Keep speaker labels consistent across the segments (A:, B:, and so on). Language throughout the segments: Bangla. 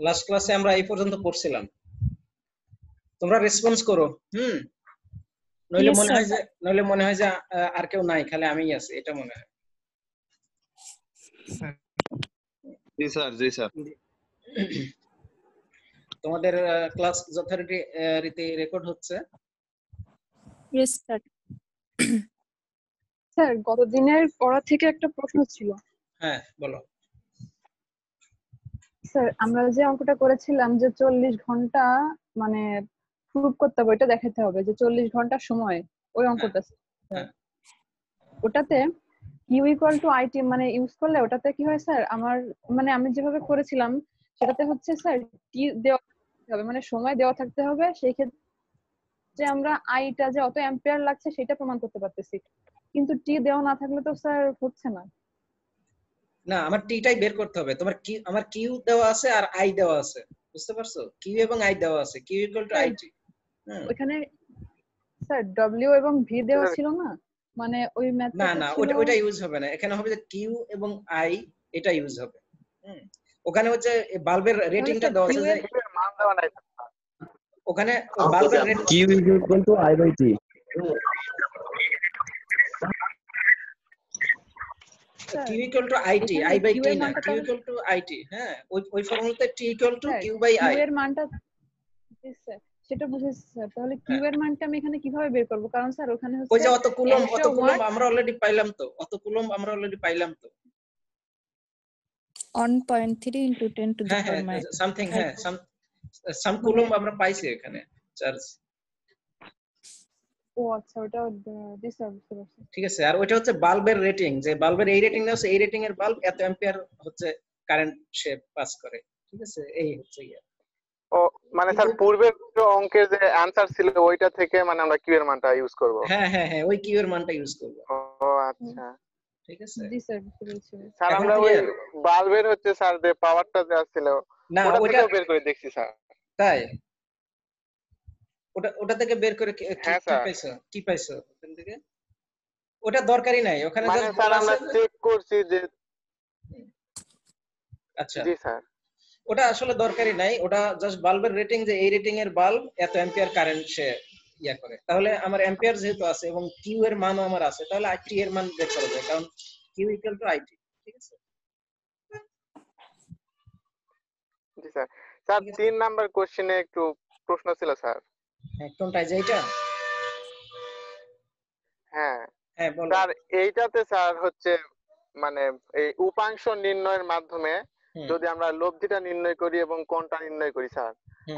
A: লাস্ট ক্লাসে আমরা এই পর্যন্ত পড়ছিলাম, তোমরা রেসপন্স করো। নইলে
B: Yes,
A: মনে
B: sir.
A: হয় যে আর কেউ নাই, খালি আমিই আছি, এটা মনে হয়।
C: জি স্যার, জি স্যার।
A: তোমাদের ক্লাস যথারীতি রেকর্ড হচ্ছে?
B: Yes, sir.
D: স্যার গত দিনের পড়া থেকে একটা প্রশ্ন ছিল।
A: হ্যাঁ বলো।
D: স্যার আমরা যে অঙ্কটা করেছিলাম যে 40 ঘন্টা মানে প্রুভ করতে হবে, এটা দেখাতে হবে যে 40 ঘন্টা সময়, ওই অঙ্কটা
A: হ্যাঁ।
D: ওটাতে কিউ ইকুয়াল টু আইটি মানে ইউজ করলে ওটাতে কি হয় স্যার, আমার মানে আমি যেভাবে করেছিলাম সেটাতে হচ্ছে স্যার টি দেওয়া থাকতে হবে, মানে সময় দেওয়া থাকতে হবে, সেই ক্ষেত্রে আমরা আইটা যে অত অ্যাম্পিয়ার লাগছে সেটা প্রমাণ করতে পারতেছি, কিন্তু টি দেওয়া না থাকলে তো স্যার হচ্ছে না।
A: না, আমার টিটাই বের করতে হবে। তোমার কি, আমার কিউ দেওয়া আছে আর আই দেওয়া আছে, বুঝতে পারছো? কিউ এবং আই দেওয়া আছে, কিউ ইকুয়াল টু আইটি।
D: ওখানে স্যার ডব্লিউ এবং ভি দেওয়া ছিল না, মানে ওই
A: না
D: ম্যাথটা
A: না,
D: ছিল।
A: ওটা ইউজ হবে না, এখানে হবে যে কিউ এবং আই, এটা ইউজ হবে। ওখানে হচ্ছে বাল্বের রেটিংটা দেওয়া আছে যে
C: মান দেওয়া নাই।
A: ওখানে বাল্বের rating
E: Q is equal to I by T.
A: Q equal to IT, I by T না, কিউ ইকুয়াল টু আইটি। হ্যাঁ, ওই ফর্মুলাতে T equal to Q by I.
D: Q এর মানটা স্যার সেটা বুঝেছি স্যার, তাহলে কিউ এর মানটা আমি এখানে কিভাবে বের করব? কারণ স্যার ওখানে হচ্ছে
A: ওই যে অত কুলম্ব আমরা অলরেডি পাইলাম তো, অত কুলম্ব আমরা অলরেডি পাইলাম তো।
B: 1.3 into 10 to the
A: হ্যাঁ
B: power
A: হ্যাঁ
B: minus
A: সামথিং, হ্যাঁ সাম কুলম্ব আমরা পাইছি এখানে চার্জ।
D: ও আচ্ছা, ওটা দিস স্যার বুঝতে পারছি।
A: ঠিক আছে, আর ওইটা হচ্ছে বাল্বের রেটিং, যে বাল্বের এই রেটিং আছে, এই রেটিং এর বাল্ব এত অ্যাম্পিয়ার হচ্ছে কারেন্ট সে পাস করে। ঠিক আছে, এই হচ্ছে
C: ও মানে স্যার পূর্বের অঙ্কের যে অ্যানসার ছিল ওইটা থেকে মানে আমরা কিউ এর মানটা ইউজ করব।
A: হ্যাঁ হ্যাঁ হ্যাঁ, ওই কিউ এর মানটা ইউজ করব।
C: ও আচ্ছা,
A: ঠিক আছে।
D: জি স্যার বুঝতে পেরেছি।
C: স্যার আমরা ওই বাল্বের হচ্ছে স্যার যে পাওয়ারটা দেওয়া ছিল
A: না,
C: ওটা
A: ওটা
C: থেকেও বের করে দেখছি স্যার।
A: তাই? ওটা থেকে বের করে কি
C: স্যার।
A: পাইছো ওখান থেকে? ওটা দরকারই নাই, ওখানে
C: মানে
A: জাস্ট
C: স্যার
A: বলা
C: আমরা
A: আছে।
C: চেক করছি যে
A: আচ্ছা,
C: জি স্যার,
A: ওটা আসলে দরকারই নাই, ওটা জাস্ট বাল্বের রেটিং, যে এই রেটিং এর বাল্ব এত অ্যাম্পিয়ার কারেন্ট সে করে। তাহলে আমার অ্যাম্পিয়ার যেহেতু আছে এবং কিউ এর মানও আমার আছে, তাহলে আইটি এর মান বের করা যায়, কারণ কিউ ইকুয়াল টু আইটি। ঠিক আছে।
C: জি স্যার। স্যার 3 নাম্বার কোশ্চেনে একটু প্রশ্ন ছিল স্যার।
A: কোনটা, যেটা?
C: হ্যাঁ
A: হ্যাঁ বলো।
C: স্যার এইটাতে স্যার হচ্ছে মানে এই উপাংশ নির্ণয়ের মাধ্যমে যদি আমরা লব্ধিটা নির্ণয় করি এবং কোণটা নির্ণয় করি স্যার,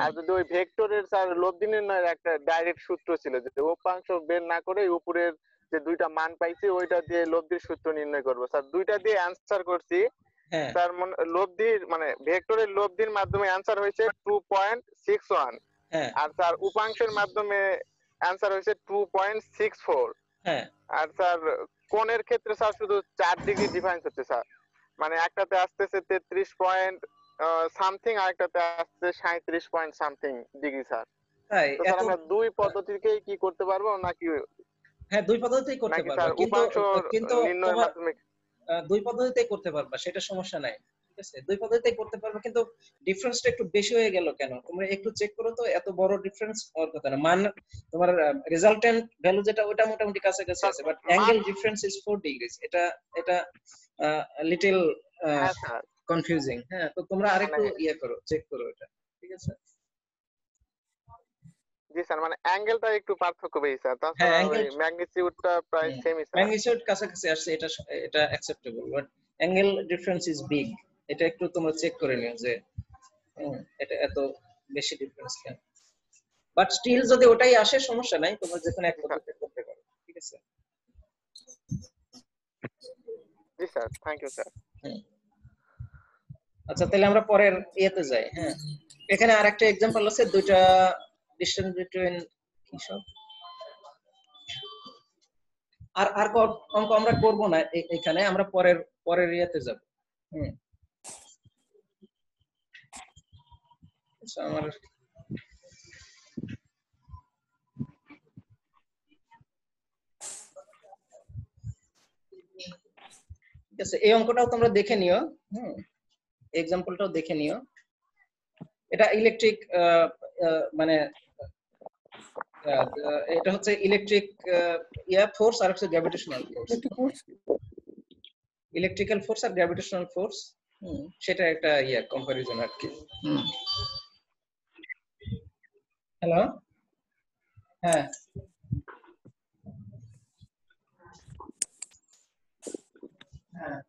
C: আর যদি ওই ভেক্টরের স্যার লব্ধি নির্ণয়ের একটা ডাইরেক্ট সূত্র ছিল যে উপাংশ বের না করে উপরের যে দুইটা মান পাইছি ওইটা দিয়ে লব্ধির সূত্র নির্ণয় করব স্যার, দুইটা দিয়ে অ্যানসার করছি স্যার। লব্ধির মানে ভেক্টরের লব্ধির মাধ্যমে অ্যানসার হয়েছে 2.61, আর স্যার উপাংশের মাধ্যমে অ্যানসার হয়েছে 2.64। আর স্যার কোণের ক্ষেত্রে স্যার শুধু 4 ডিগ্রি ডিফারেন্স হচ্ছে স্যার, মানে একটাতে আসতেছে 33 পয়েন্ট সামথিং, আর একটাতে আসছে 37 পয়েন্ট সামথিং ডিগ্রি স্যার।
A: তাই
C: তো স্যার আমরা দুই পদ্ধতিতেই কি করতে পারবো নাকি?
A: হ্যাঁ, দুই পদ্ধতিতেই করতে পারবা, কিন্তু
C: নির্ণয়ের মাধ্যমে
A: দুই পদ্ধতিতেই করতে পারবা, সেটা সমস্যা নাই। ঠিক আছে, দুই পদ্ধতিতেই করতে পারবা, কিন্তু ডিফারেন্সটা একটু বেশি হয়ে গেল কেন? তোমরা একটু চেক করো তো, এত বড় ডিফারেন্স হওয়ার কথা না। মান তোমার রেজাল্টেন্ট ভ্যালু যেটা ওটা মোটামুটি কাছাকাছি আছে, but angle difference is 4 degrees. এটা লিটল কনফিউজিং। হ্যাঁ, তো তোমরা আরেকটু করো, চেক করো এটা। ঠিক আছে।
C: জি স্যার, মানে অ্যাঙ্গেলটা একটু পার্থক্য বেশি স্যার, তাছাড়া ওই ম্যাগনিটিউডটা প্রায় সেমই স্যার।
A: ম্যাগনিটিউড কাছাকাছি আসছে, এটা acceptable, but angle difference is big. এটা একটু তোমরা চেক করে নিও যে এটা এত বেশি ডিফারেন্স কেন। বাট স্টিল যদি ওটাই আসে সমস্যা নাই, তোমরা যেকোনো এক পদ্ধতিতে করতে পারো। ঠিক আছে।
C: জি স্যার, থ্যাংক ইউ স্যার।
A: আচ্ছা, তাহলে আমরা পরের ইয়েতে যাই। হ্যাঁ, এখানে আরেকটা एग्जांपल আছে, দুইটা ডিসটেন্স বিটুইন কি সব আর অঙ্ক আমরা করব না এখানে, আমরা পরের ইয়েতে যাব। আচ্ছা, আমার ঠিক আছে, এই অঙ্কটাও তোমরা দেখে নিও। एग्जांपलটাও দেখে নিও। এটা ইলেকট্রিক মানে এটা হচ্ছে ইলেকট্রিক ফোর্স আর হচ্ছে গ্র্যাভিটেশনাল ফোর্স। ইলেকট্রিক্যাল ফোর্স আর গ্র্যাভিটেশনাল ফোর্স, সেটা একটা কম্পারিজন আর কি। হ্যালো, হ্যাঁ হ্যাঁ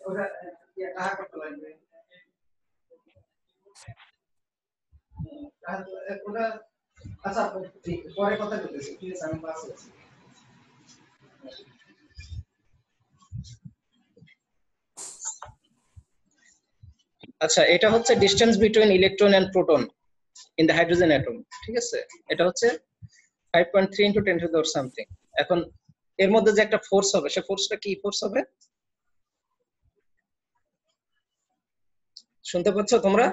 A: ওটা কাহা করতে লাগবে ওটা। আচ্ছা পরে কথা বলতেছি, ঠিক আছে, আমি পাশে আছি। আচ্ছা, এটা হচ্ছে distance between electron and proton in the hydrogen atom, ঠিক আছে। এটা হচ্ছে 5.3 × 10⁻⁷ সামথিং। এখন এর মধ্যে যে একটা ফোর্স হবে, সে ফোর্সটা কি ফোর্স হবে? শুনতে পাচ্ছ তোমরা?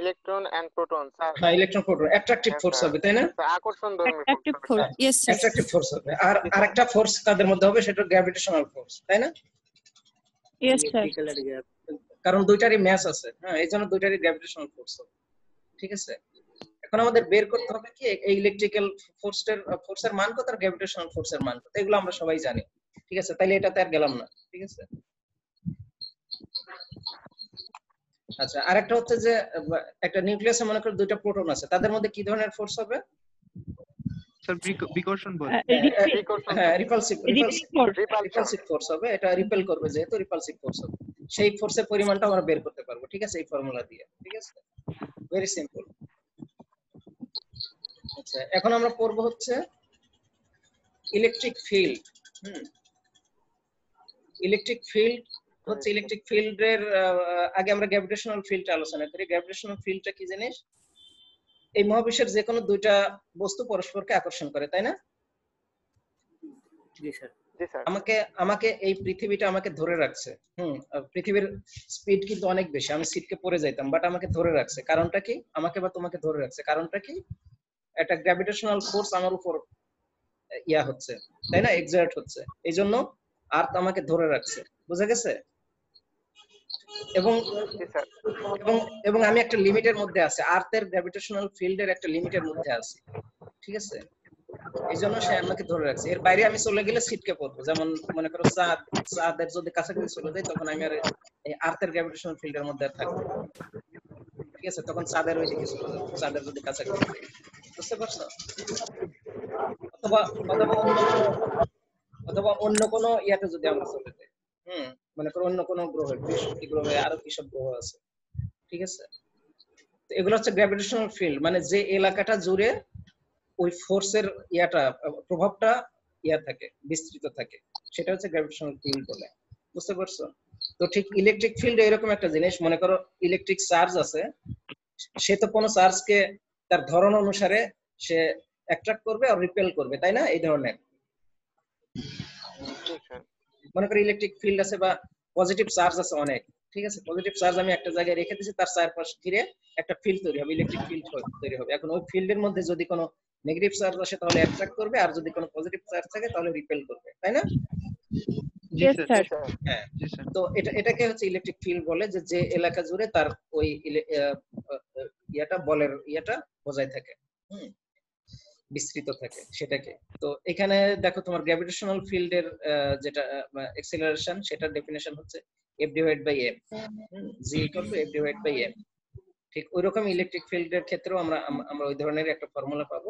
C: Electron and proton sir.
A: হ্যাঁ, ইলেকট্রন প্রোটন অ্যাট্রাকটিভ ফোর্স হবে, তাই না?
C: আকর্ষণধর্মী
B: Attractive force. Yes, sir.
A: Attractive force হবে। আর আরেকটা ফোর্স তাদের মধ্যে হবে, সেটা গ্র্যাভিটেশনাল ফোর্স, তাই না?
B: Yes, sir.
A: কারণ দুইটারই ম্যাস আছে, হ্যাঁ, এই জন্য দুইটারই গ্র্যাভিটেশনাল ফোর্স হবে, ঠিক আছে। এখন আমাদের বের করতে হবে কি এই ইলেকট্রিক্যাল ফোর্সের মান কত আর গ্র্যাভিটেশনাল ফোর্সের মান কত, এগুলো আমরা সবাই জানি, ঠিক আছে। তাইলে এটাতে আর গেলাম না, ঠিক আছে। আচ্ছা, আরেকটা হচ্ছে যে একটা নিউক্লিয়াসে মনে করো দুইটা প্রোটন আছে, তাদের মধ্যে কি ধরনের ফোর্স হবে?
E: স্যার বিকর্ষণ বল।
A: হ্যাঁ, রিপালসিভ
B: Repulsive
A: ফোর্স হবে। এটা রিপেল করবে, যেহেতু রিপালসিভ ফোর্স হবে, সেই ফোর্সের পরিমাণটা আমরা বের করতে পারবো, ঠিক আছে, এই ফর্মুলা দিয়ে, ঠিক আছে। Very simple. আচ্ছা, এখন আমরা পড়বো হচ্ছে ইলেকট্রিক ফিল্ড। ইলেকট্রিক ফিল্ড হচ্ছে ইলেকট্রিক ফিল্ডের আগে আমরা গ্র্যাভিটেশনাল ফিল্ড আলোচনা করি। গ্র্যাভিটেশনাল ফিল্ডটা কি জিনিস? এই মহাবিশ্বের যে কোনো দুইটা বস্তু পরস্পরকে আকর্ষণ করে, তাই না?
C: জি স্যার।
A: আমাকে এই পৃথিবীটা আমাকে ধরে রাখছে। পৃথিবীর স্পিড কিন্তু অনেক বেশি, আমি সিটকে পড়ে যাইতাম, বাট আমাকে ধরে রাখছে। কারণটা কি? আমাকে বা তোমাকে ধরে রাখছে কারণটা কি? একটা গ্র্যাভিটেশনাল ফোর্স আমার উপর হচ্ছে, তাই না, এক্সার্ট হচ্ছে, এই জন্য আর্থ আমাকে ধরে রাখছে। বুঝা গেছে? এবং এবং এবং আমি একটা লিমিটের মধ্যে আছি, আর্থের গ্র্যাভিটেশনাল ফিল্ডের একটা লিমিটের মধ্যে আছি, ঠিক আছে। এই জন্য সে আমাকে ধরে রাখছে। এর বাইরে আমি চলে গেলে ছিটকে পড়বো। যেমন মনে করো চাঁদের যদি কাছাকাছি চলে যাই, তখন আমি আর এই আর্থের গ্র্যাভিটেশনাল ফিল্ডের মধ্যে থাকবো, ঠিক আছে। তখন চাঁদের ওই দিকে চলে যাবো, চাঁদের যদি কাছাকাছি। বুঝতে পারছো? অথবা অন্য কোনো ইয়াতে যদি আমরা চলে যাই, মনে করো অন্য কোনো গ্রহে, বৃহস্পতি গ্রহে আরো কিসব গ্রহ আছে, ঠিক আছে। তো এগুলো হচ্ছে গ্র্যাভিটেশনাল ফিল্ড, মানে যে এলাকাটা জুড়ে ওই ফোর্সের প্রভাবটা থাকে, বিস্তৃত থাকে, সেটা হচ্ছে গ্র্যাভিটেশনাল ফিল্ড বলে। বুঝতে পারছো? তো ঠিক ইলেকট্রিক ফিল্ড এরকম একটা জিনিস। মনে করো ইলেকট্রিক চার্জ আছে, সে তো কোনো চার্জকে তার ধরন অনুসারে সে অ্যাট্রাক্ট করবে আর রিপেল করবে, তাই না? এই ধরনের মনে করো ইলেকট্রিক ফিল্ড আছে বা পজিটিভ চার্জ আছে অনেক, ঠিক আছে। পজিটিভ চার্জ আমি একটা জায়গায় রেখে দিয়েছি, তার চারপাশ ঘিরে একটা ফিল্ড তৈরি হবে, ইলেকট্রিক ফিল্ড তৈরি হবে। এখন ওই ফিল্ডের মধ্যে যদি কোনো নেগেটিভ চার্জ আসে তাহলে অ্যাট্রাক্ট করবে, আর যদি কোনো পজিটিভ চার্জ থাকে তাহলে রিপেল করবে, তাই না?
B: Yes, sir.
A: হ্যাঁ, তো এটাকে হচ্ছে ইলেকট্রিক ফিল্ড বলে, যে এলাকা জুড়ে তার ওই বলের বজায় থাকে, বিস্তৃত থাকে, সেটাকে। তো এখানে দেখো তোমার গ্র্যাভিটেশনাল ফিল্ডের যেটা অ্যাক্সিলারেশন, সেটার ডেফিনিশন হচ্ছে F/m, G = F/m। ঠিক ওইরকম ইলেকট্রিক ফিল্ডের ক্ষেত্রেও আমরা ওই ধরনের একটা ফর্মুলা পাবো,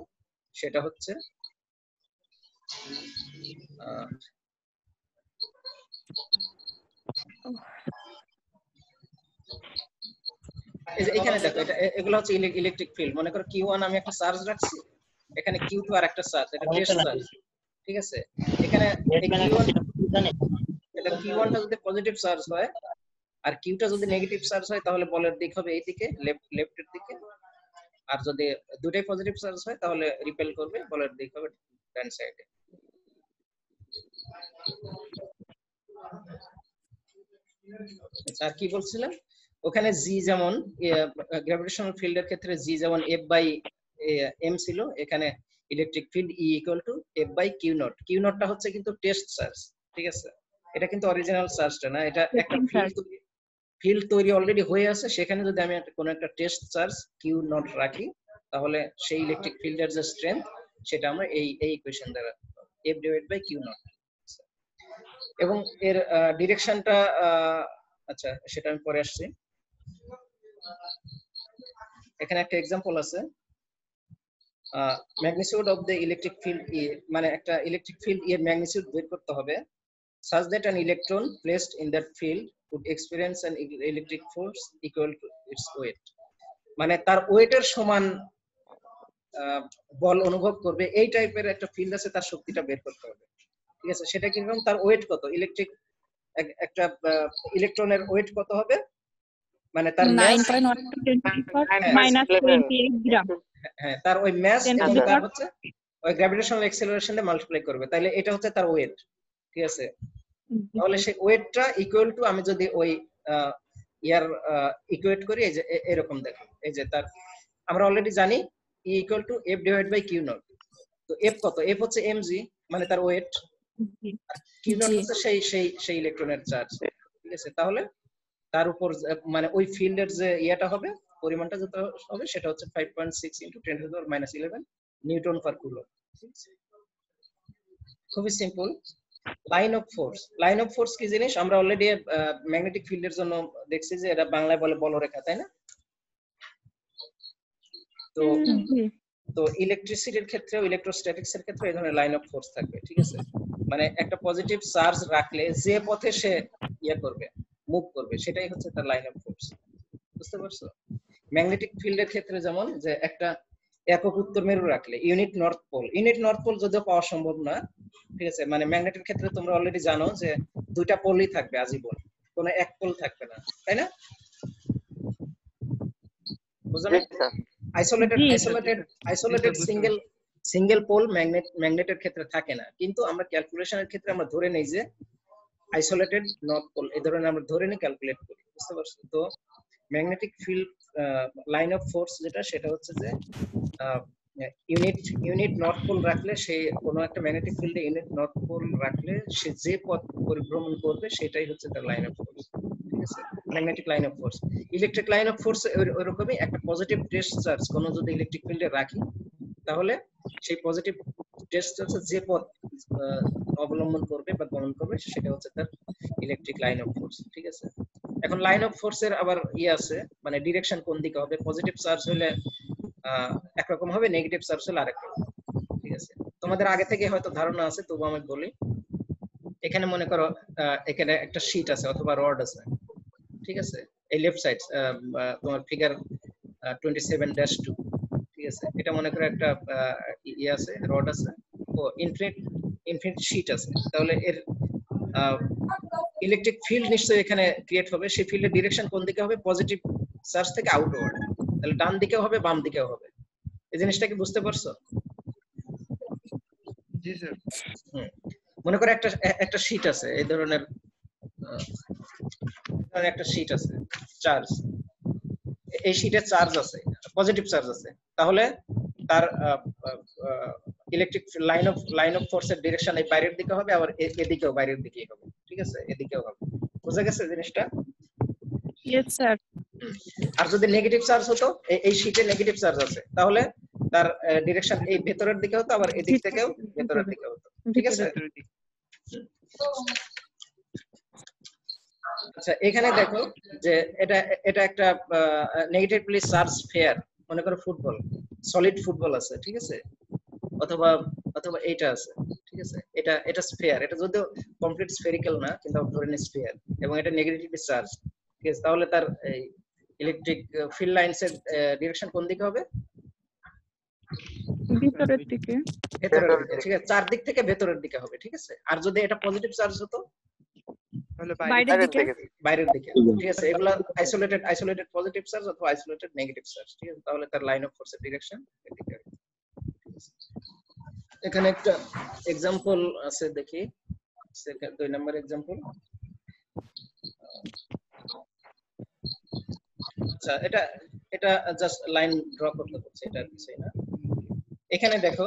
A: সেটা হচ্ছে এখানে দেখো, এগুলো হচ্ছে ইলেকট্রিক ফিল্ড। মনে করো Q1 আমি একটা চার্জ রাখছি, এখানে Q2 আর একটা চার্জ, এটা টেস্ট চার্জ, ঠিক আছে। এখানে Q1টা যদি পজিটিভ চার্জ হয় আর Qটা যদি নেগেটিভ চার্জ হয়, তাহলে বলের দিক হবে এইদিকে, লেফটের দিকে। আর যদি দুটাই পজিটিভ চার্জ হয় তাহলে রিপেল করবে, বলের দিক হবে ডান সাইডে। আর কি বলছিলাম, ওখানে জি যেমন গ্র্যাভিটেশনাল ফিল্ডের ক্ষেত্রে জি যেমন F/m ছিল, এখানে electric field E equal to F by q naught. Q নটটা হচ্ছে কিন্তু টেস্ট চার্জ, ঠিক আছে? এটা কিন্তু অরিজিনাল চার্জটা না, এটা একটা ফিল্ড তৈরি অলরেডি হয়ে আছে, সেখানে যদি আমি কোনো একটা টেস্ট চার্জ কিউ নট রাখি, তাহলে সেই ইলেকট্রিক ফিল্ডের যে স্ট্রেংথ সেটা আমরা এই ইকুয়েশন দ্বারা F divide by q naught. এবং এর ডিরেকশনটা আচ্ছা সেটা আমি পরে আসছি। এখানে একটা এক্সাম্পল আছে, magnitude of the electric field E, মানে একটা ইলেকট্রিক ফিল্ড এর ম্যাগনিটিউড বের করতে হবে such that an electron placed in that field would experience an electric force equal to its weight, মানে তার ওয়েটের সমান বল অনুভব করবে, এই টাইপের একটা ফিল্ড আছে, তার শক্তিটা বের করতে হবে, ঠিক আছে? সেটা কিরকম, তার ওয়েট কত, ইলেকট্রিক একটা ইলেকট্রনের ওয়েট কত হবে, মানে তার মাস
B: 9.1 গ্রাম।
A: হ্যাঁ, তার ওই মাস এবং তার হচ্ছে ওই গ্র্যাভিটেশনাল অ্যাক্সিলারেশন দিয়ে মাল্টিপ্লাই করবে, তাইলে এটা হচ্ছে তার ওয়েট, ঠিক আছে? তাহলে সেই ওয়েটটা ইকুয়াল টু, আমি যদি ওই ইয়ার ইকুয়েট করি, এই যে এরকম দেখো, এই যে তার আমরা অলরেডি জানি E equal to F divide by q naught. তো F কত, F হচ্ছে mg, মানে তার ওয়েট, কিউ নট হচ্ছে সেই ইলেকট্রনের চার্জ, ঠিক আছে? তাহলে তার উপর মানে ওই ফিল্ডের যে ইয়াটা হবে, পরিমাণটা যত হবে সেটা হচ্ছে 5.6 × 10⁻11 নিউটন পার কুলম। খুবই simple. Line of force, line of force কি জিনিস আমরা অলরেডি ম্যাগনেটিক ফিল্ডের জন্য দেখছি যে এটা বাংলায় বলে বলরেখা, তাই না? তো তো ইলেকট্রিসিটির ক্ষেত্রে, ইলেকট্রোস্ট্যাটিক্স এর ক্ষেত্রে এই ধরনের লাইন অফ ফোর্স থাকবে, ঠিক আছে? মানে একটা পজিটিভ চার্জ রাখলে যে পথে সে ইয়া করবে, মুভ করবে, সেটাই হচ্ছে তার লাইন অফ ফোর্স। বুঝতে পারছো? ম্যাগনেটিক ফিল্ডের ক্ষেত্রে যেমন যে একটা একক উত্তর মেরু রাখলে ইউনিট নর্থ পোল যদিও পাওয়া সম্ভব না, ঠিক আছে? মানে ম্যাগনেটের ক্ষেত্রে তোমরা অলরেডি জানো যে দুইটা পোলই থাকবে আজীবন, কোনো এক পোল থাকবে না, তাই না? বুঝলে? আইসোলেটেড সিঙ্গেল পোল ম্যাগনেটের ক্ষেত্রে থাকে না, কিন্তু আমরা ক্যালকুলেশনের ক্ষেত্রে আমরা ধরে নেই যে আইসোলেটেড নর্থ পোল, এই ধরনের আমরা ধরে নিই, ক্যালকুলেট করি। বুঝতে পারছো? তো magnetic field line of force যেটা, সেটা হচ্ছে যে ইউনিট নর্থ পোল রাখলে, সে কোনো একটা ম্যাগনেটিক ফিল্ডে ইউনিট নর্থ পোল রাখলে সে যে পথ পরিভ্রমণ করবে সেটাই হচ্ছে তার লাইন অফ ফোর্স, ঠিক আছে? Magnetic line of force. Electric line of force ওইরকমই, একটা পজিটিভ টেস্ট চার্জ কোনো যদি ইলেকট্রিক ফিল্ডে রাখি, তাহলে সেই পজিটিভ টেস্ট চার্জ যে পথ অবলম্বন করবে বা গমন করবে সেটা হচ্ছে তার ইলেকট্রিক লাইন অফ ফোর্স, ঠিক আছে? এখন লাইন অফ ফোর্স এর আবার আছে, মানে ডিরেকশন কোন দিকে হবে, পজিটিভ চার্জ হলে একরকম হবে, নেগেটিভ চার্জ হলে আরেক রকম, ঠিক আছে? তোমাদের আগে থেকে হয়তো ধারণা আছে, তবু আমি বলি। এখানে মনে করো এখানে একটা শীট আছে অথবা রড আছে, ঠিক আছে? এই লেফট সাইড তোমার ফিগার 27-2, ঠিক আছে? এটা মনে করো একটা আছে, রড আছে, ও ইনফিনিট শীট আছে। তাহলে এর ইলেকট্রিক ফিল্ড নিশ্চয়ই এখানে ক্রিয়েট হবে, সেই ফিল্ডের ডিরেকশন কোন দিকে হবে, পজিটিভ চার্জ থেকে আউটওয়ার্ড, তাহলে ডান দিকেও হবে বাম দিকেও হবে। এই জিনিসটা কি বুঝতে পারছো?
E: জি স্যার।
A: মনে করো একটা শীট আছে, এই ধরনের একটা শীট আছে, চার্জ, এই শীটে চার্জ আছে, পজিটিভ চার্জ আছে, তাহলে তার ইলেকট্রিক লাইন অফ ফোর্সের ডিরেকশন এই বাইরের দিকে হবে, আবার এদিকেও বাইরের দিকেই হবে, ঠিক আছে? এদিকেও হবে। বুঝা গেছে জিনিসটা?
B: Yes sir.
A: আর যদি নেগেটিভ চার্জ হতো, এই শীটে নেগেটিভ চার্জ আছে, তাহলে তার ডিরেকশন এই ভেতরের দিকে হতো, আবার এদিক থেকেও ভেতরের দিকে হতো, ঠিক আছে? আচ্ছা, এখানে দেখো যে এটা একটা নেগেটিভলি চার্জ স্ফিয়ার, মনে করো ফুটবল, সলিড ফুটবল আছে, ঠিক আছে? অথবা এইটা আছে, ঠিক আছে? এটা স্ফিয়ার, এটা যদিও কমপ্লিট স্ফেরিক্যাল না, কিন্তু ধরে নিই স্ফিয়ার, এবং এটা নেগেটিভলি চার্জ, ঠিক আছে? তাহলে তার এই ইলেকট্রিক ফিল্ড লাইনস এর ডিরেকশন কোন দিকে হবে?
B: ভিতরের দিকে।
A: ভেতরের দিকে, ঠিক আছে? চারদিক থেকে ভেতরের দিকে হবে, ঠিক আছে? আর যদি এটা পজিটিভ চার্জ হতো,
E: তাহলে
B: বাইরের দিকে।
A: বাইরের দিকে, ঠিক আছে? এগুলা আইসোলেটেড পজিটিভ চার্জ অথবা আইসোলেটেড নেগেটিভ চার্জ, ঠিক আছে? তাহলে তার লাইন অফ ফোর্সের ডিরেকশন এদিকে। এখানে একটা এক্সাম্পল আছে, দেখি 2 নম্বর এক্সাম্পল। আচ্ছা, এটা জাস্ট লাইন ড্র করতে হচ্ছে, এটা কিছুই না। এখানে দেখো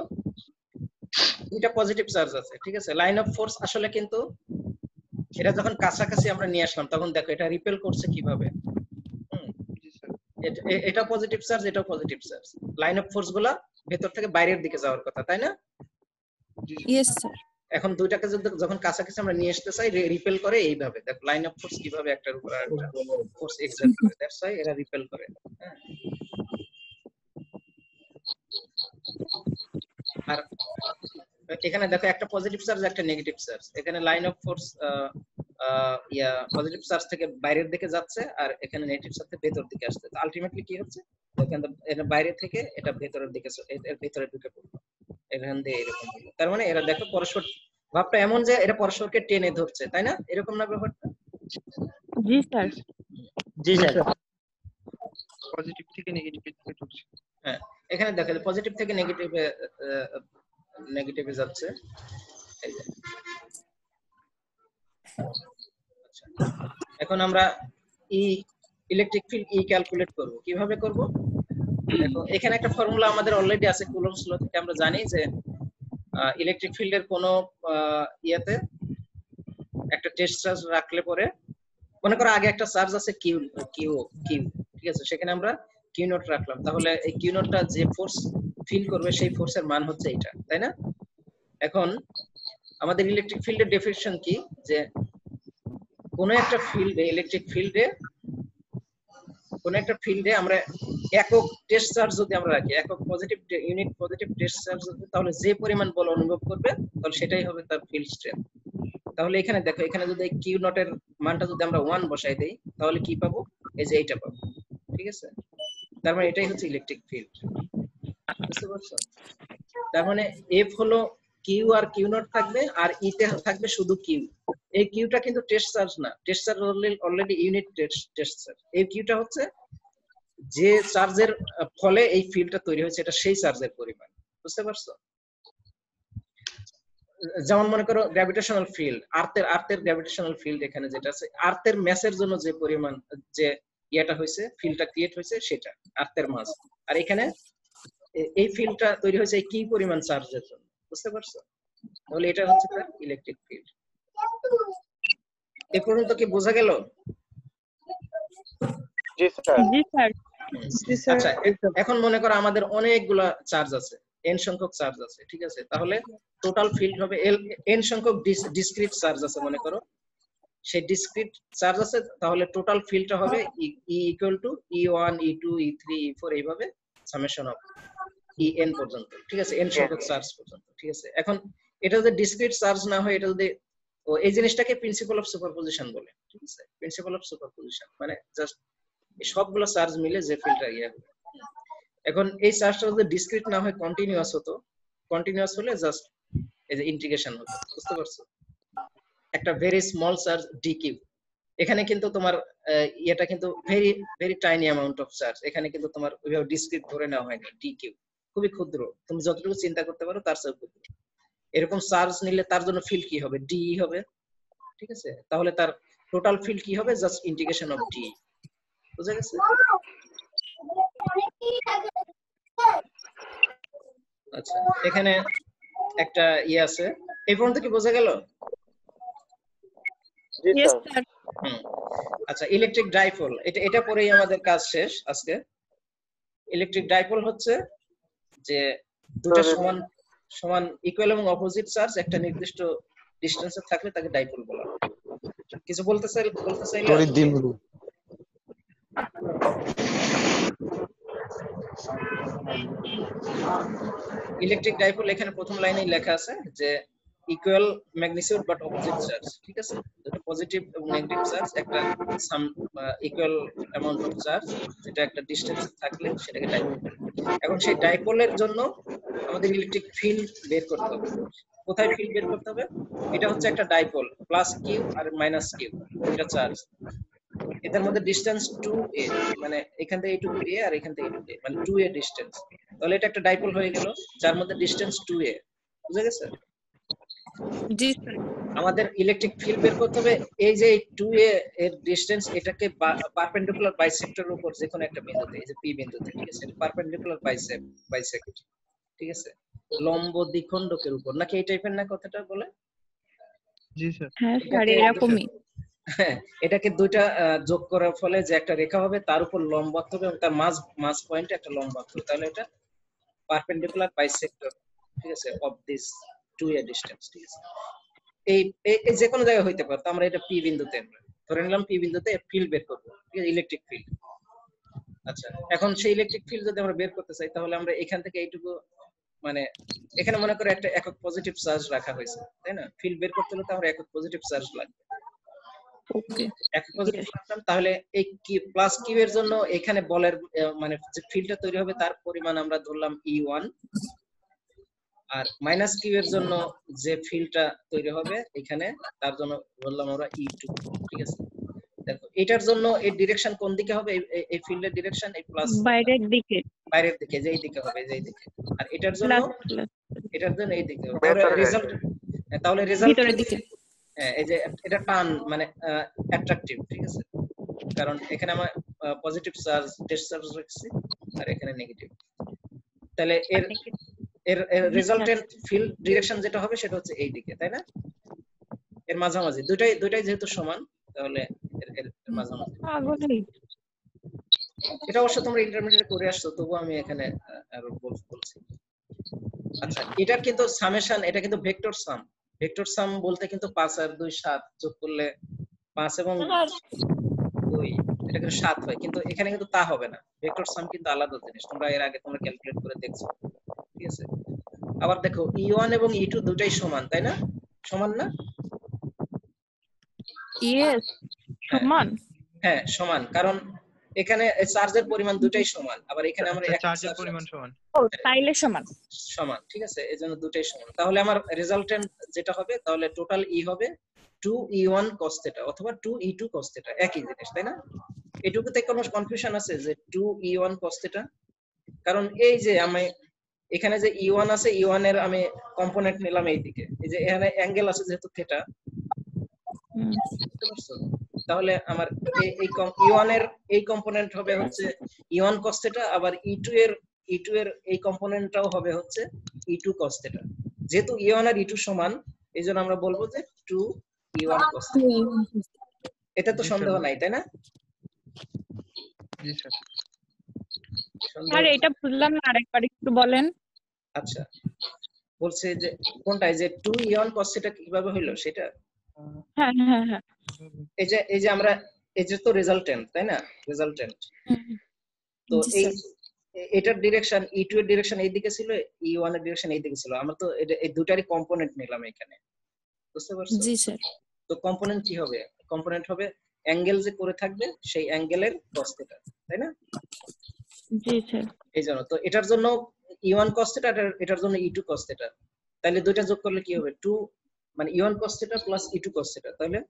A: দুইটা পজিটিভ চার্জ আছে, ঠিক আছে। লাইন অফ ফোর্স আসলে কিন্তু এটা যখন কাছাকাছি আমরা নিয়ে আসলাম তখন দেখো এটা রিপেল করছে কিভাবে।
E: জি স্যার।
A: এটা পজিটিভ চার্জ, এটাও positive charge. Line of force গুলা ভেতর থেকে বাইরের দিকে যাওয়ার কথা, তাই না?
E: জি স্যার।
B: Yes sir.
A: এখন দুইটাকে যখন কাছাকাছি আমরা নিয়ে আসতে চাই, রিপেল করে এইভাবে। দেখো লাইন অফ ফোর্স কিভাবে একটার উপর আরেকটা ফোর্স এক্সার্ট করে, দ্যাটস হোয়াই এরা রিপেল করে। হ্যাঁ, আর এখানে দেখো একটা পজিটিভ চার্জ একটা নেগেটিভ চার্জ। এখানে line of force positive charge থেকে বাইরের দিকে যাচ্ছে, আর এখানে নেগেটিভ চার্জ থেকে ভেতর দিকে আসছে। তো আলটিমেটলি কি হচ্ছে, এখানে বাইরে থেকে এটা ভেতরের দিকে, এর ভেতরে ঢুকে পড়লো, এখান দিয়ে এরকম হলো। তার মানে এরা দেখো পরস্পর ভাবটা এমন যে এরা পরস্পরকে টেনে ধরছে, তাই না? এরকম না ব্যাপারটা?
B: জি স্যার।
A: জি স্যার।
E: পজিটিভ থেকে নেগেটিভে ঢুকছে।
A: হ্যাঁ, এখানে দেখো পজিটিভ থেকে নেগেটিভে যাচ্ছে। এই যে। আচ্ছা, এখন আমরা ইলেকট্রিক ফিল্ড ক্যালকুলেট করব। কিভাবে করব? দেখো এখানে একটা ফর্মুলা আমাদের অলরেডি আছে কুলম্বস ল থেকে। আমরা জানি যে ইলেকট্রিক ফিল্ডের কোনো ইয়াতে একটা টেস্ট চার্জ রাখলে পরে, মনে করো আগে একটা চার্জ আছে কিউ, ঠিক আছে, সেখানে আমরা কিউ নট রাখলাম। তাহলে এই কিউ নটটা যে ফোর্স ফিল করবে সেই ফোর্সের মান হচ্ছে এটা, তাই না? এখন আমাদের ইলেকট্রিক ফিল্ডের ডেফিনিশন কি, যে কোন একটা ফিল্ডে, ইলেকট্রিক ফিল্ডে কোন একটা ফিল্ডে আমরা একক টেস্ট চার্জ যদি আমরা রাখি, একক positive unit positive test charge, তাহলে যে পরিমাণ বল অনুভব করবে তাহলে সেটাই হবে তার ফিল্ড স্ট্রেংথ। তাহলে এখানে দেখো, এখানে যদি কিউ নটের মানটা যদি আমরা 1 বসাই দেই তাহলে কি পাবো? এই যে এইটা পাবো, ঠিক আছে। তার মানে এটাই হচ্ছে ইলেকট্রিক ফিল্ড, বুঝতে পারছো? তার মানে এফ হলো কিউ, আর কিউ নট থাকবে, আর ই তে থাকবে শুধু কিউ। এই কিউটা কিন্তু টেস্ট চার্জ না, test charge already unit test charge. এই কিউটা হচ্ছে যে চার্জের ফলে এই ফিল্ডটা তৈরি হয়েছে, এটা সেই চার্জের পরিমাণ, বুঝতে পারছো? যেমন মনে করো গ্র্যাভিটেশনাল ফিল্ড, আর্থের গ্র্যাভিটেশনাল ফিল্ড এখানে যেটা আছে, আর্থের ম্যাসের জন্য যে পরিমাণ যে ইয়েটা হয়েছে, ফিল্ডটা ক্রিয়েট হয়েছে সেটা আর্থের মাস। আর এখানে এই ফিল্ডটা তৈরি হয়েছে এই কি পরিমাণ চার্জের জন্য, বুঝতে পারছো? তাহলে এটা হচ্ছে তার ইলেকট্রিক ফিল্ড। এ পর্যন্ত কি বোঝা গেল?
C: জি স্যার।
B: জি স্যার।
A: আচ্ছা, এখন মনে করো আমাদের অনেকগুলা চার্জ আছে, n সংখ্যক চার্জ আছে, ঠিক আছে। তাহলে টোটাল ফিল্ড হবে n সংখ্যক ডিসক্রিট চার্জ আছে মনে করো, সেই ডিসক্রিট চার্জ আছে, তাহলে টোটাল ফিল্ডটা হবে E equal two E1 E2 E3 E4 এইভাবে সামেশন অফ En পর্যন্ত, ঠিক আছে, n সংখ্যক চার্জ পর্যন্ত, ঠিক আছে। এখন এটা যদি ডিসক্রিট চার্জ না হয়, এটা যদি এই জিনিসটাকে প্রিন্সিপাল অফ সুপারপজিশন বলে, ঠিক আছে। প্রিন্সিপাল অফ সুপারপজিশন মানে জাস্ট এই সবগুলো চার্জ মিলে যে ফিল্ডটা ইয়ে হবে। এখন এই চার্জটা যদি ডিসক্রিট না হয় কন্টিনিউয়াস হতো, কন্টিনিউয়াস হলে জাস্ট এই যে ইন্টিগ্রেশন হতো, বুঝতে পারছো? একটা ভেরি স্মল চার্জ dq, এখানে কিন্তু তোমার এটা কিন্তু very very tiny amount of charge, এখানে কিন্তু তোমার ওইভাবে ডিসক্রিট ধরে নেওয়া হয়নি, dq খুবই ক্ষুদ্র, তুমি যতটুকু চিন্তা করতে পারো তার চেয়ে ক্ষুদ্র। এরকম চার্জ নিলে তার জন্য ফিল্ড কি হবে? ডি হবে, ঠিক আছে। তাহলে তার টোটাল ফিল্ড কি হবে? জাস্ট ইন্টিগ্রেশন অফ ডি, বুঝা গেছে? আচ্ছা, এখানে একটা ইয়ে আছে, এই পর্যন্ত কি বোঝা গেল?
C: জি
B: ইয়েস
C: স্যার।
B: স্যার।
A: আচ্ছা, ইলেকট্রিক ডাইপোল, এটা পরেই আমাদের কাজ শেষ আজকে। ইলেকট্রিক ডাইপোল হচ্ছে যে দুটো সমান সমান ইকুয়াল এবং অপোজিট চার্জ একটা নির্দিষ্ট ডিসটেন্সে থাকলে তাকে ডাইপোল বলা হয়। কিছু বলতে চাইলে ইলেকট্রিক ডাইপোল এখানে প্রথম লাইনেই লেখা আছে যে equal magnitude but opposite charge, ঠিক আছে। দুটো পজিটিভ এবং নেগেটিভ চার্জ একটা সাম ইকুয়াল অ্যামাউন্ট অফ চার্জ যেটা একটা ডিসটেন্সে থাকলে সেটাকে ডাইপোল বলে। এখন সেই ডাইপোলের জন্য আমাদের ইলেকট্রিক ফিল্ড বের করতে হবে। কোথায় ফিল্ড বের করতে হবে? এটা হচ্ছে একটা dipole, plus Q R minus Q, এটা চার্জ। এদের মধ্যে ডিসটেন্স 2a, মানে এখান থেকে এইটুকু a আর এখান থেকে এইটুকু a, মানে 2a ডিসটেন্স। তাহলে এটা একটা ডাইপোল হয়ে গেল যার মধ্যে ডিসটেন্স 2a, বুঝা গেছে?
B: জি স্যার।
A: আমাদের ইলেকট্রিক ফিল্ড বের করতে হবে এই যে 2a এর ডিসটেন্স, এটাকে পারপেন্ডিকুলার বাইসেক্টরের উপর যে কোনো একটা বিন্দুতে, এই যে p বিন্দুতে, ঠিক আছে, এটা পারপেন্ডিকুলার বাইসেক্ট, ঠিক আছে। লম্ব দ্বিখণ্ডকের উপর, নাকি এই টাইপের না কথাটা বলে?
E: জি স্যার।
B: হ্যাঁ স্যার
A: এটাকে
B: এরকমই।
A: হ্যাঁ, এটাকে দুইটা যোগ করার ফলে যে একটা রেখা হবে তার উপর লম্ব আঁকতে হবে এবং তার মাঝ পয়েন্টে একটা লম্ব আঁকতে হবে, তাহলে এটা পারপেন্ডিকুলার বাইসেক্টর, ঠিক আছে, of this two a distance, ঠিক আছে। এই যে কোনো জায়গায় হইতে পারে। তো আমরা এটা পি বিন্দুতে ধরে নিলাম, পি বিন্দুতে ফিল্ড বের করবো, ঠিক আছে, ইলেকট্রিক ফিল্ড। আচ্ছা, এখন সেই ইলেকট্রিক ফিল্ড যদি আমরা বের করতে চাই তাহলে আমরা এখান থেকে এইটুকু, মানে এখানে মনে করে একটা একক পজিটিভ চার্জ রাখা হয়েছে, তাই না? ফিল্ড বের করতে হলে তো আমরা একক পজিটিভ চার্জ লাগবে।
B: ওকে।
A: একক পজিটিভ রাখলাম, তাহলে এই কি প্লাস কিউ এর জন্য এখানে বলের মানে যে ফিল্ডটা তৈরি হবে তার পরিমাণ আমরা ধরলাম E1, আর মাইনাস কিউ এর জন্য যে ফিল্ডটা তৈরি হবে এখানে তার জন্য বললাম আমরা E2, ঠিক আছে। দেখো এটার জন্য এই ডিরেকশন কোন দিকে হবে? এই ফিল্ডের ডিরেকশন এই প্লাস
B: বাইরের দিকে।
A: বাইরের দিকে, যে এই দিকে হবে, যে এই দিকে। আর এটার জন্য এই দিকে হবে। তাহলে রেজাল্ট
B: ভিতরের দিকে।
A: হ্যাঁ, এই যে এটা টান মানে অ্যাট্রাকটিভ, ঠিক আছে, কারণ এখানে আমার পজিটিভ চার্জ টেস্ট চার্জ রাখছি আর এখানে নেগেটিভ। তাহলে এর রেজাল্টেন্ট ফিল্ড ডিরেকশন যেটা হবে সেটা হচ্ছে এই দিকে, তাই না? এর মাঝামাঝি, দুইটাই যেহেতু সমান তাহলে এর মাঝামাঝি। এটা অবশ্য তোমরা ইন্টারমিডিয়েট করে আসছো, তবু আমি এখানে আরো বলছি। আচ্ছা, এটার কিন্তু সামেশন, এটা কিন্তু ভেক্টর সাম। ভেক্টর সাম বলতে কিন্তু 5 আর 2 7 যোগ করলে 5 এবং 2 এটা কিন্তু 7 হয়, কিন্তু এখানে কিন্তু তা হবে না। ভেক্টর সাম কিন্তু আলাদা জিনিস, তোমরা এর আগে তোমরা ক্যালকুলেট করে দেখছো, ঠিক আছে। আবার দেখো E1 এবং E2 দুটাই সমান, তাই না? সমান না?
B: ইয়েস, সমান।
A: হ্যাঁ সমান, কারণ এখানে চার্জের পরিমাণ দুটাই সমান, আবার এখানে আমরা
E: চার্জের পরিমাণ সমান।
B: ও তাইলে সমান।
A: সমান, ঠিক আছে, এজন্য দুটাই সমান। তাহলে আমার রেজাল্টেন্ট যেটা হবে, তাহলে টোটাল ই হবে 2E1 cos θ অথবা 2E2 cos θ, একই জিনিস, তাই না? এটুকুতে কোনো কনফিউশন আছে যে 2E1 cos θ? কারণ এই যে আমি এখানে যে E1 আছে, E1 এর আমি কম্পোনেন্ট নিলাম এই দিকে, এই যে এখানে অ্যাঙ্গেল আছে যেহেতু θ, বুঝতে পারছো? তাহলে আমার এই E1 এর এই কম্পোনেন্ট হবে হচ্ছে E1 cos θ, আবার E2 এর এই কম্পোনেন্টটাও হবে হচ্ছে E2 cos θ। যেহেতু E1 আর E2 সমান, এইজন্য আমরা বলবো যে 2E1 cos θ। এটা তো সন্দেহ নাই, তাই না?
E: জি স্যার।
B: স্যার এটা বুঝলাম না, আরেকবার একটু বলেন।
A: আচ্ছা, বলছে যে কোনটা, যে 2E1 cos θ কিভাবে হলো সেটা?
B: হ্যাঁ হ্যাঁ হ্যাঁ।
A: এই যে আমরা এই যে তো রেজাল্টেন্ট, তাই না? রেজাল্টেন্ট তো এটার ডিরেকশন E2 এর ডিরেকশন এই দিকে ছিল, E1 এর ডিরেকশন এই দিকে ছিল। আমরা তো এই দুটারই কম্পোনেন্ট নিলাম এখানে, বুঝতে পারছো?
B: জি স্যার।
A: তো কম্পোনেন্ট কি হবে? কম্পোনেন্ট হবে অ্যাঙ্গেল যে করে থাকবে সেই অ্যাঙ্গেলের cos θ, তাই না?
B: জি স্যার।
A: এই জন্য তো এটার জন্য E1 cos θ, এটার জন্য E2 cos θ। তাহলে দুইটা যোগ করলে কি হবে? 2 মানে E1 cos θ plus E2 cos θ, তাহলে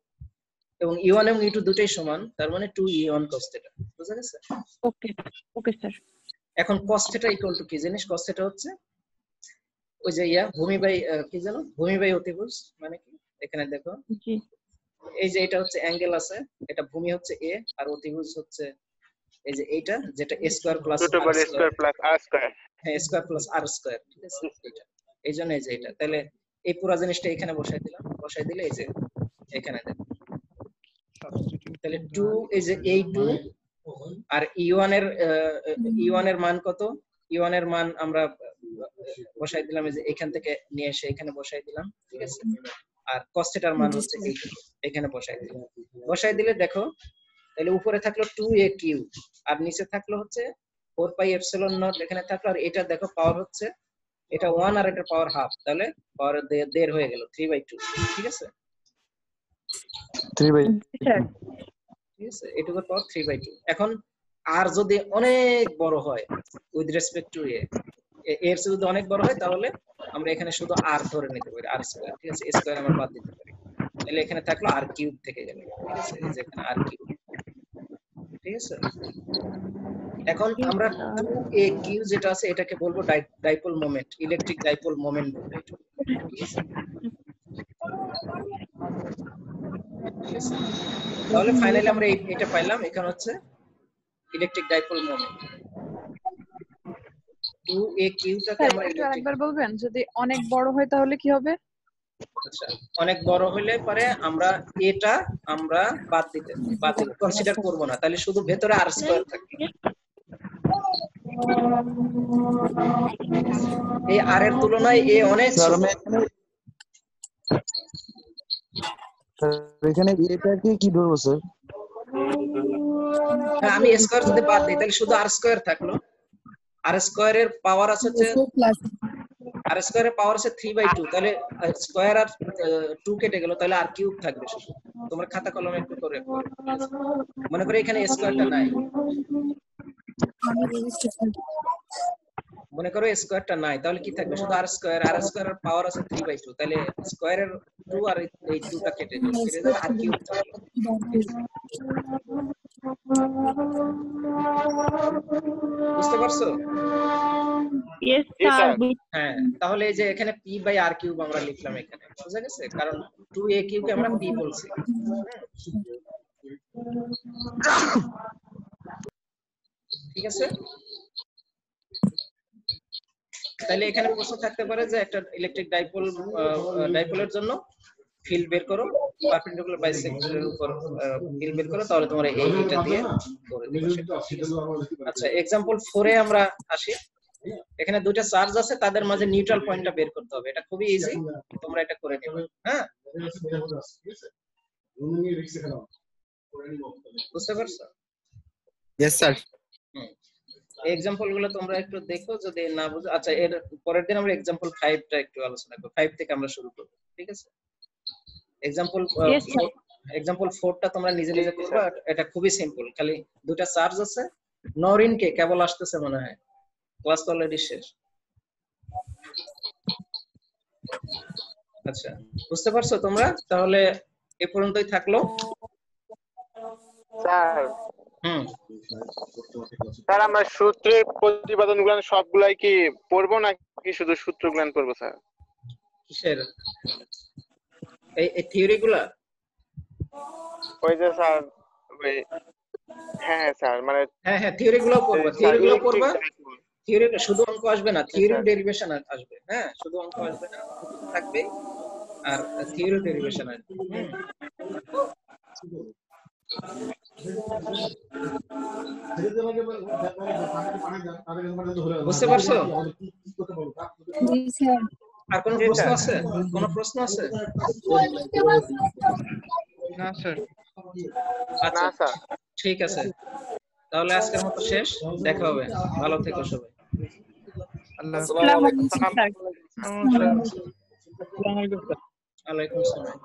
A: এবং E1 এবং E2 দুটাই সমান, তার মানে 2E1 cos θ। বুঝা গেছে?
B: ওকে ওকে স্যার।
A: এখন cos θ ইকুয়াল টু কি জিনিস? cos θ হচ্ছে ওই যে ভূমি বাই কি জানো, ভূমি বাই অতিভুজ মানে কি? এখানে দেখো,
B: জি
A: এই যে এটা হচ্ছে অ্যাঙ্গেল আছে, এটা ভূমি হচ্ছে a, আর অতিভুজ হচ্ছে এই যে এইটা, যেটা a square plus r square
C: plus r square.
A: হ্যাঁ, স্কয়ার প্লাস r স্কয়ার, ঠিক আছে, এটা এই জন্য এই যে এটা। তাহলে এই পুরো জিনিসটা এখানে বসাই দিলাম, বসাই দিলে এই যে এখানে দেখো, তাহলে 2 এই যে এই 2 আর E1 এর মান কত? E1 এর মান আমরা বসাই দিলাম, এই যে এখান থেকে নিয়ে এসে এখানে বসাই দিলাম, ঠিক আছে। আর cos θ এর মান হচ্ছে এইটুকু, এখানে বসাই দিলাম। বসাই দিলে দেখো, তাহলে উপরে থাকলো 2a3 আর নিচে থাকলো হচ্ছে 4 পাই এপসিলন নট, এখানে থাকলো। আর এটা দেখো পাওয়ার হচ্ছে এটা 1 আর এটা পাওয়ার হাফ, তাহলে পাওয়ার দেড় হয়ে গেল 3/2, ঠিক আছে।
E: 3/2,
A: ঠিক আছে, এটুকুর পাওয়ার 3/2। এখন আর যদি অনেক বড় হয় উইথ রেসপেক্ট টু এর চেয়ে যদি অনেক বড় হয় তাহলে আমরা এখানে শুধু r ধরে নিতে পারি, r স্কয়ার, ঠিক আছে, স্কয়ার আমরা বাদ দিতে পারি। তাহলে এখানে থাকলো r কিউব থেকে গেল, ঠিক আছে, এই যে এখানে r কিউব, ঠিক আছে। এখন আমরা 2aq যেটা আছে এটাকে বলবো dipole moment, electric dipole moment বলবো এটা, ঠিক আছে। তাহলে ফাইনালি আমরা এটা পাইলাম, এখানে হচ্ছে ইলেকট্রিক ডাইপোল মোমেন্ট। 2a কিউটাকে
D: স্যার
A: আমরা
D: একটু আরেকবার বলবেন, যদি অনেক বড় হয় তাহলে কি হবে?
A: আচ্ছা, অনেক বড় হলে পরে আমরা এটা আমরা বাদ দিব, কনসিডার করব না, তাহলে শুধু ভেতরে আর স্কয়ার থাকবে। এই আর এর তুলনায় এ অনেক ছোট।
F: এখানে এটাকে কি ধরবো স্যার?
A: হ্যাঁ, আমি স্কয়ার যদি বাদ দিই তাহলে শুধু আর স্কয়ার থাকলো। আর স্কয়ারের পাওয়ার আছে আর স্কয়ারের পাওয়ার আছে 3/2, তাহলে স্কয়ার আর 2 কেটে গেল, তাহলে আর কিউব থাকবে শুধু। তোমার খাতা কলমে একটু করে মনে করে এখানে স্কয়ারটা নাই, মনে করো স্কয়ারটা নাই, তাহলে কি থাকবে? শুধু আর স্কয়ারের পাওয়ার আছে 3/2, তাহলে স্কয়ারের 2 আর এই 2টা কেটে যাবে, আর কিউব থাকবে। বুঝতে পারছো?
B: Yes sir.
A: হ্যাঁ, তাহলে এই যে এখানে p বাই r কিউব আমরা লিখলাম এখানে, বুঝা গেছে? কারণ 2a কিউবকে আমরা p বলছি। ঠিক আছে, তাহলে এখানে প্রশ্ন থাকতে পারে যে একটা ইলেকট্রিক ডাইপোলের জন্য ফিল্ড বের করো, পারপেন্ডিকুলার বাইসেক্টরের উপর ফিল্ড বের করো, তাহলে তোমরা এইটা দিয়ে করে দিবে সেটা। আচ্ছা, एग्जांपल 4 এ আমরা আসি। এখানে দুইটা চার্জ আছে, তাদের মাঝে নিউট্রাল পয়েন্টটা বের করতে হবে। এটা খুবই ইজি, তোমরা এটা করে নিবে। হ্যাঁ, বুঝতে পারছো?
F: Yes sir.
A: এই एग्जांपल গুলো তোমরা একটু দেখো, যদি না বুঝো। আচ্ছা, এর পরের দিন আমরা एग्जांपल 5 টা একটু আলোচনা করব। 5 থেকে আমরা শুরু করব, ঠিক আছে? एग्जांपल 4 টা তোমরা নিজে নিজে করবে। এটা খুবই সিম্পল, খালি দুটো চার্জ আছে। নরিন কে কেবল আসতেছে মনে হয়, ক্লাস তো অলরেডি শেষ। আচ্ছা, বুঝতে পারছো তোমরা? তাহলে এই পর্যন্তই থাকলো
C: স্যার।
A: স্যার,
C: আমরা সূত্রের প্রতিপাদনগুলো সবগুলাই কি পড়বো নাকি শুধু সূত্রগুলো পড়বো স্যার?
A: কিসের এই থিওরিগুলা?
C: ওই যে স্যার, ওই হ্যাঁ স্যার, মানে
A: হ্যাঁ থিওরিগুলো পড়বা, থিওরি শুধু অঙ্ক আসবে না, থিওরি ডেরিভেশন আসবে। হ্যাঁ, শুধু অঙ্ক আসবে না, থাকবে আর থিওরি ডেরিভেশন আসবে। বুঝতে পারছো? আর কোন প্রশ্ন আছে? কোন প্রশ্ন আছে?
E: না স্যার।
A: আচ্ছা স্যার, ঠিক আছে, তাহলে আজকের মতো শেষ। দেখা হবে, ভালো থেকো সবাই।
E: আল্লাহ হাফেজ।
B: আসসালামু আলাইকুম স্যার।
E: আসসালামু আলাইকুম স্যার।
A: ওয়ালাইকুম আসসালাম।